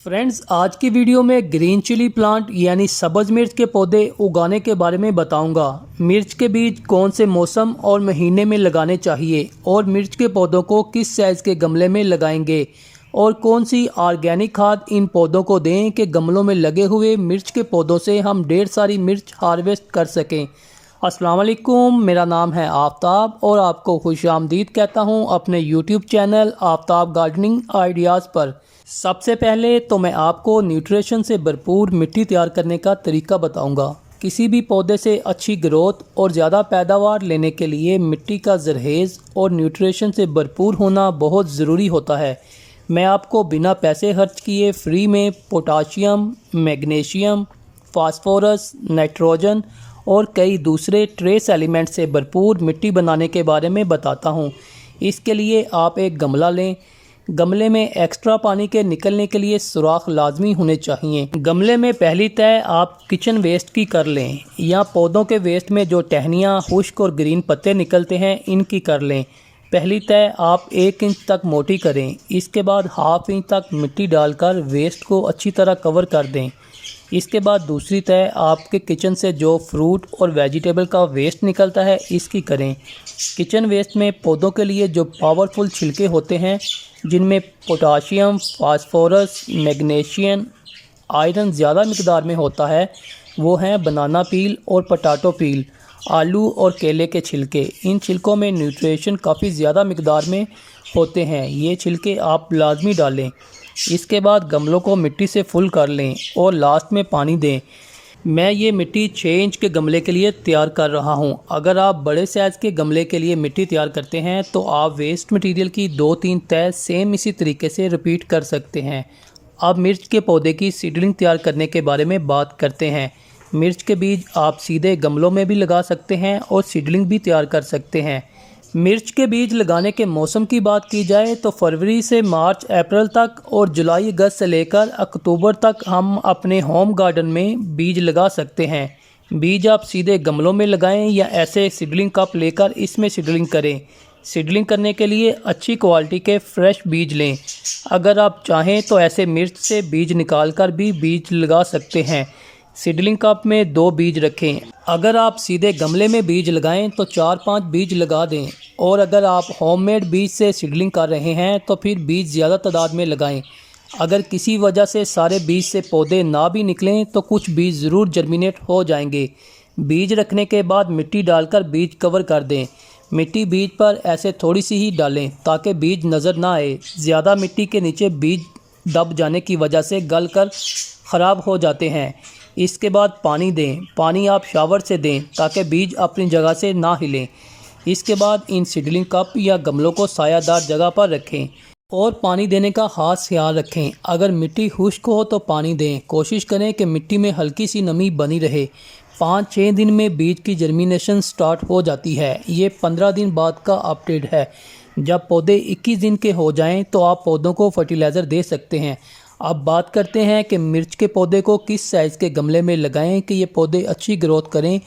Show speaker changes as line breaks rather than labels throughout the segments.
Friends, आज की video में ग्रीन चिली प्लांट यानी सब्ज़ मिर्च के पौधे उगाने के बारे में बताऊंगा। मिर्च के बीज कौन से मौसम और महीने में लगाने चाहिए और मिर्च के पौधों को किस साइज़ के गमले में लगाएंगे और कौन सी ऑर्गेनिक खाद इन पौधों को दें कि गमलों में लगे हुए मिर्च के पौधों से हम ढेर सारी मिर्च हार्वेस्ट कर सकें। अस्सलाम वालेकुम, मेरा नाम है आफ्ताब और आपको खुशामदीद कहता हूं अपने YouTube channel Aftab gardening ideas पर। सबसे पहले तो मैं आपको न्यूट्रिशन से भरपूर मिट्टी तैयार करने का तरीका बताऊंगा। किसी भी पौधे से अच्छी ग्रोथ और ज़्यादा पैदावार लेने के लिए मिट्टी का जरहेज़ और न्यूट्रिशन से भरपूर होना बहुत ज़रूरी होता है। मैं आपको बिना पैसे खर्च किए फ्री में पोटाशियम, मैग्नीशियम, फास्फोरस, नाइट्रोजन और कई दूसरे ट्रेस एलिमेंट से भरपूर मिट्टी बनाने के बारे में बताता हूँ। इसके लिए आप एक गमला लें। गमले में एक्स्ट्रा पानी के निकलने के लिए सुराख लाजमी होने चाहिए। गमले में पहली तय आप किचन वेस्ट की कर लें या पौधों के वेस्ट में जो टहनियाँ, खुश्क और ग्रीन पत्ते निकलते हैं इनकी कर लें। पहली तय आप 1 इंच तक मोटी करें। इसके बाद ½ इंच तक मिट्टी डालकर वेस्ट को अच्छी तरह कवर कर दें। इसके बाद दूसरी तय आपके किचन से जो फ्रूट और वेजिटेबल का वेस्ट निकलता है इसकी करें। किचन वेस्ट में पौधों के लिए जो पावरफुल छिलके होते हैं जिनमें पोटाशियम, फास्फोरस, मैग्नीशियम, आयरन ज़्यादा मिकदार में होता है वो हैं बनाना पील और पोटैटो पील, आलू और केले के छिलके। इन छिलकों में न्यूट्रिशन काफ़ी ज़्यादा मिकदार में होते हैं। ये छिलके आप लाजमी डालें। इसके बाद गमलों को मिट्टी से फुल कर लें और लास्ट में पानी दें। मैं ये मिट्टी 6 इंच के गमले के लिए तैयार कर रहा हूँ। अगर आप बड़े साइज़ के गमले के लिए मिट्टी तैयार करते हैं तो आप वेस्ट मटेरियल की 2-3 तय सेम इसी तरीके से रिपीट कर सकते हैं। अब मिर्च के पौधे की सीडलिंग तैयार करने के बारे में बात करते हैं। मिर्च के बीज आप सीधे गमलों में भी लगा सकते हैं और सीडलिंग भी तैयार कर सकते हैं। मिर्च के बीज लगाने के मौसम की बात की जाए तो फरवरी से मार्च अप्रैल तक और जुलाई अगस्त से लेकर अक्टूबर तक हम अपने होम गार्डन में बीज लगा सकते हैं। बीज आप सीधे गमलों में लगाएं या ऐसे सीडलिंग कप लेकर इसमें सीडलिंग करें। सीडलिंग करने के लिए अच्छी क्वालिटी के फ्रेश बीज लें। अगर आप चाहें तो ऐसे मिर्च से बीज निकाल कर भी बीज लगा सकते हैं। सीडलिंग कप में 2 बीज रखें। अगर आप सीधे गमले में बीज लगाएं तो 4-5 बीज लगा दें और अगर आप होममेड बीज से सीडलिंग कर रहे हैं तो फिर बीज ज़्यादा तादाद में लगाएं। अगर किसी वजह से सारे बीज से पौधे ना भी निकलें तो कुछ बीज ज़रूर जर्मिनेट हो जाएंगे। बीज रखने के बाद मिट्टी डालकर बीज कवर कर दें। मिट्टी बीज पर ऐसे थोड़ी सी ही डालें ताकि बीज नज़र ना आए। ज़्यादा मिट्टी के नीचे बीज दब जाने की वजह से गल कर ख़राब हो जाते हैं। इसके बाद पानी दें। पानी आप शावर से दें ताकि बीज अपनी जगह से ना हिलें। इसके बाद इन सीडलिंग कप या गमलों को सायादार जगह पर रखें और पानी देने का खास ख्याल रखें। अगर मिट्टी खुश्क हो तो पानी दें। कोशिश करें कि मिट्टी में हल्की सी नमी बनी रहे। 5-6 दिन में बीज की जर्मिनेशन स्टार्ट हो जाती है। ये 15 दिन बाद का अपडेट है। जब पौधे 21 दिन के हो जाएं तो आप पौधों को फर्टिलाइज़र दे सकते हैं। अब बात करते हैं कि मिर्च के पौधे को किस साइज़ के गमले में लगाएं कि ये पौधे अच्छी ग्रोथ करें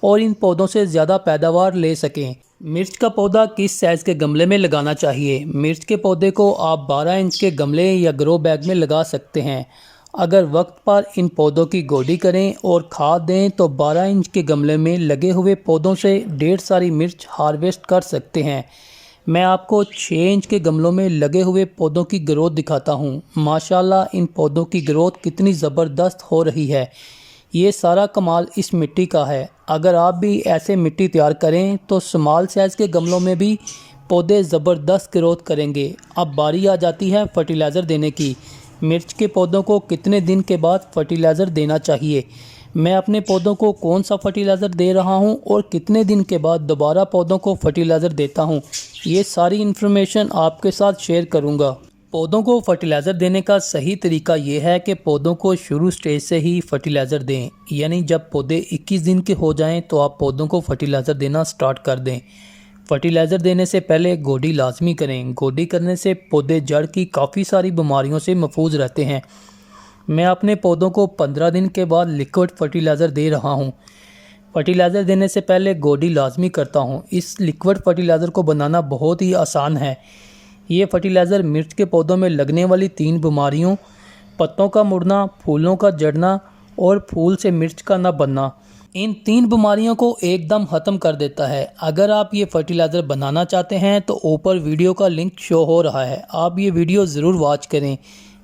और इन पौधों से ज़्यादा पैदावार ले सकें। मिर्च का पौधा किस साइज़ के गमले में लगाना चाहिए? मिर्च के पौधे को आप 12 इंच के गमले या ग्रो बैग में लगा सकते हैं। अगर वक्त पर इन पौधों की गोडी करें और खाद दें तो 12 इंच के गमले में लगे हुए पौधों से ढेर सारी मिर्च हार्वेस्ट कर सकते हैं। मैं आपको 6 इंच के गमलों में लगे हुए पौधों की ग्रोथ दिखाता हूँ। माशाल्लाह इन पौधों की ग्रोथ कितनी ज़बरदस्त हो रही है। ये सारा कमाल इस मिट्टी का है। अगर आप भी ऐसे मिट्टी तैयार करें तो स्मॉल साइज़ के गमलों में भी पौधे ज़बरदस्त ग्रोथ करेंगे। अब बारी आ जाती है फर्टिलाइज़र देने की। मिर्च के पौधों को कितने दिन के बाद फर्टिलाइज़र देना चाहिए? मैं अपने पौधों को कौन सा फर्टिलाइज़र दे रहा हूं और कितने दिन के बाद दोबारा पौधों को फर्टिलाइज़र देता हूं, ये सारी इन्फॉर्मेशन आपके साथ शेयर करूंगा। पौधों को फर्टिलाइज़र देने का सही तरीका ये है कि पौधों को शुरू स्टेज से ही फर्टिलाइज़र दें। यानी जब पौधे 21 दिन के हो जाएं तो आप पौधों को फर्टिलाइज़र देना स्टार्ट कर दें। फर्टिलाइज़र देने से पहले गोडी लाजमी करें। गोडी करने से पौधे जड़ की काफ़ी सारी बीमारियों से महफूज रहते हैं। मैं अपने पौधों को 15 दिन के बाद लिक्विड फर्टिलाइज़र दे रहा हूँ। फर्टिलाइज़र देने से पहले गोडी लाजमी करता हूँ। इस लिक्विड फर्टिलाइज़र को बनाना बहुत ही आसान है। ये फर्टिलाइज़र मिर्च के पौधों में लगने वाली 3 बीमारियों पत्तों का मुड़ना, फूलों का झड़ना और फूल से मिर्च का न बनना। इन 3 बीमारियों को एकदम ख़त्म कर देता है। अगर आप ये फर्टिलाइज़र बनाना चाहते हैं तो ऊपर वीडियो का लिंक शो हो रहा है, आप ये वीडियो ज़रूर वॉच करें।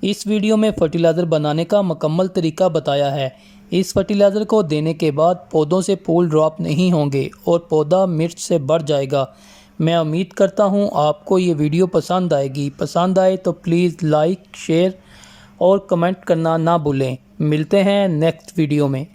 इस वीडियो में फर्टिलाइज़र बनाने का मुकम्मल तरीका बताया है। इस फर्टिलाइज़र को देने के बाद पौधों से फूल ड्रॉप नहीं होंगे और पौधा मिर्च से बढ़ जाएगा। मैं उम्मीद करता हूँ आपको ये वीडियो पसंद आएगी। पसंद आए तो प्लीज़ लाइक, शेयर और कमेंट करना ना भूलें। मिलते हैं नेक्स्ट वीडियो में।